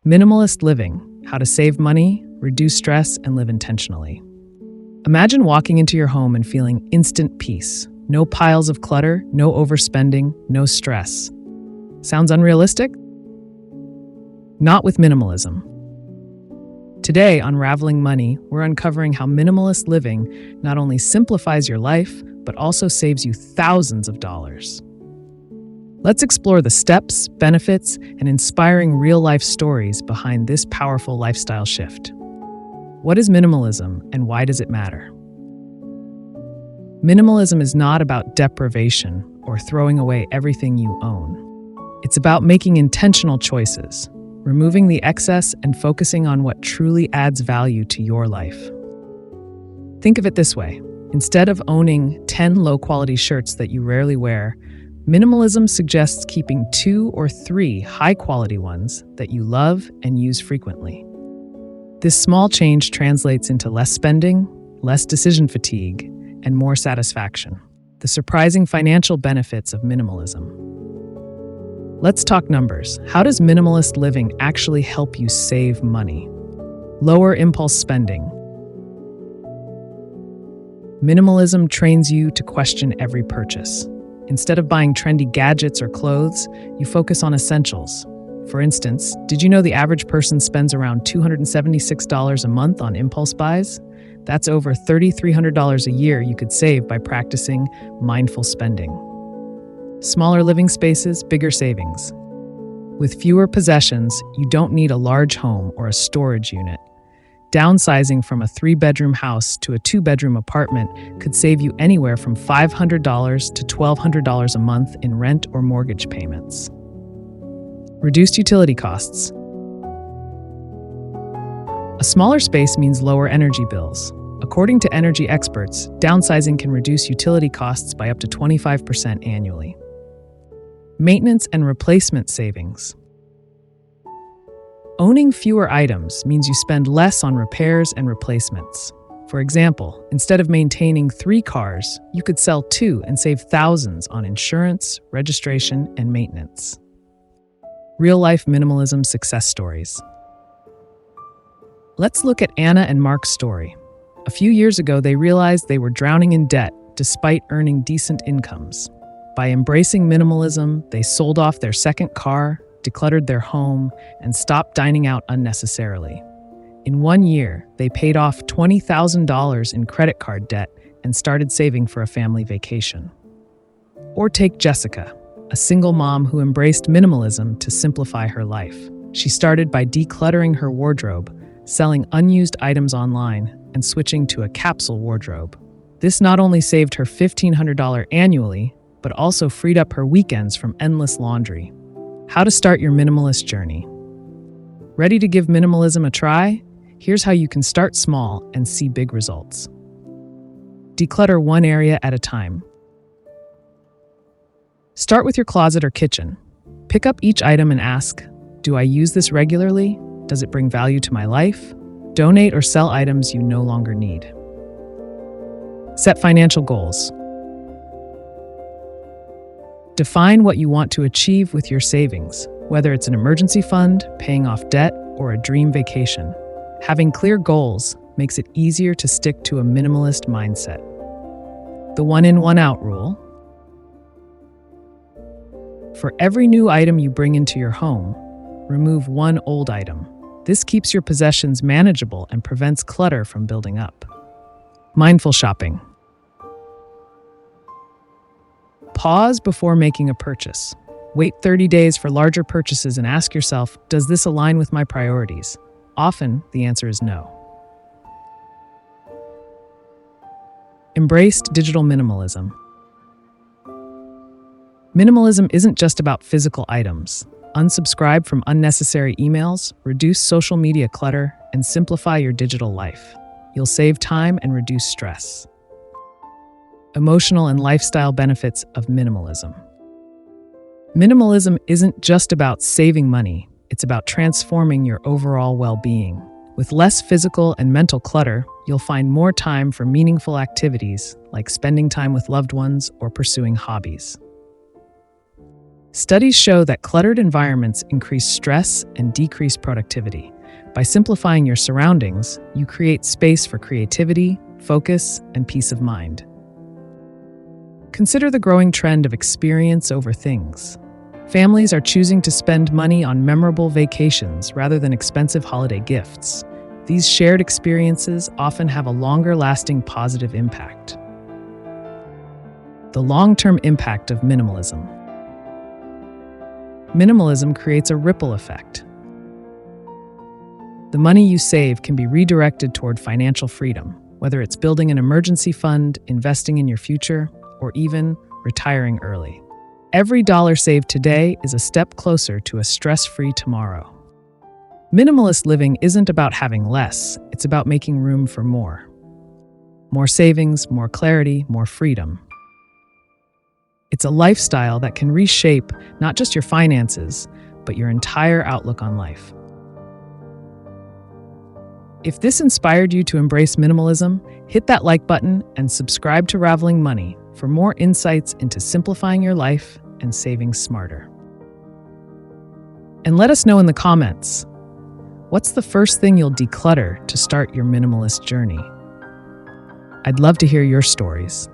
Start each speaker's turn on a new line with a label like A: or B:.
A: Minimalist living: how to save money, reduce stress, and live intentionally. Imagine walking into your home and feeling instant peace. No piles of clutter, no overspending, no stress. Sounds unrealistic? Not with minimalism. Today, on Unraveling Money, we're uncovering how minimalist living not only simplifies your life, but also saves you thousands of dollars. Let's explore the steps, benefits, and inspiring real-life stories behind this powerful lifestyle shift. What is minimalism, and why does it matter? Minimalism is not about deprivation or throwing away everything you own. It's about making intentional choices, removing the excess and focusing on what truly adds value to your life. Think of it this way. Instead of owning 10 low-quality shirts that you rarely wear, minimalism suggests keeping 2 or 3 high-quality ones that you love and use frequently. This small change translates into less spending, less decision fatigue, and more satisfaction. The surprising financial benefits of minimalism. Let's talk numbers. How does minimalist living actually help you save money? Lower impulse spending. Minimalism trains you to question every purchase. Instead of buying trendy gadgets or clothes, you focus on essentials. For instance, did you know the average person spends around $276 a month on impulse buys? That's over $3,300 a year you could save by practicing mindful spending. Smaller living spaces, bigger savings. With fewer possessions, you don't need a large home or a storage unit. Downsizing from a 3-bedroom house to a 2-bedroom apartment could save you anywhere from $500 to $1,200 a month in rent or mortgage payments. Reduced utility costs. A smaller space means lower energy bills. According to energy experts, downsizing can reduce utility costs by up to 25% annually. Maintenance and replacement savings. Owning fewer items means you spend less on repairs and replacements. For example, instead of maintaining 3 cars, you could sell 2 and save thousands on insurance, registration, and maintenance. Real-life minimalism success stories. Let's look at Anna and Mark's story. A few years ago, they realized they were drowning in debt despite earning decent incomes. By embracing minimalism, they sold off their second car, decluttered their home, and stopped dining out unnecessarily. In 1 year, they paid off $20,000 in credit card debt and started saving for a family vacation. Or take Jessica, a single mom who embraced minimalism to simplify her life. She started by decluttering her wardrobe, selling unused items online, and switching to a capsule wardrobe. This not only saved her $1,500 annually, but also freed up her weekends from endless laundry. How to start your minimalist journey. Ready to give minimalism a try? Here's how you can start small and see big results. Declutter one area at a time. Start with your closet or kitchen. Pick up each item and ask, do I use this regularly? Does it bring value to my life? Donate or sell items you no longer need. Set financial goals. Define what you want to achieve with your savings, whether it's an emergency fund, paying off debt, or a dream vacation. Having clear goals makes it easier to stick to a minimalist mindset. The one-in, one-out rule. For every new item you bring into your home, remove 1 old item. This keeps your possessions manageable and prevents clutter from building up. Mindful shopping. Pause before making a purchase. Wait 30 days for larger purchases and ask yourself, does this align with my priorities? Often, the answer is no. Embrace digital minimalism. Minimalism isn't just about physical items. Unsubscribe from unnecessary emails, reduce social media clutter, and simplify your digital life. You'll save time and reduce stress. Emotional and lifestyle benefits of minimalism. Minimalism isn't just about saving money, it's about transforming your overall well-being. With less physical and mental clutter, you'll find more time for meaningful activities like spending time with loved ones or pursuing hobbies. Studies show that cluttered environments increase stress and decrease productivity. By simplifying your surroundings, you create space for creativity, focus, and peace of mind. Consider the growing trend of experience over things. Families are choosing to spend money on memorable vacations rather than expensive holiday gifts. These shared experiences often have a longer-lasting positive impact. The long-term impact of minimalism. Minimalism creates a ripple effect. The money you save can be redirected toward financial freedom, whether it's building an emergency fund, investing in your future, or even retiring early. Every dollar saved today is a step closer to a stress-free tomorrow. Minimalist living isn't about having less, it's about making room for more. More savings, more clarity, more freedom. It's a lifestyle that can reshape not just your finances, but your entire outlook on life. If this inspired you to embrace minimalism, hit that like button and subscribe to Raveling Money for more insights into simplifying your life and saving smarter. And let us know in the comments, what's the first thing you'll declutter to start your minimalist journey? I'd love to hear your stories.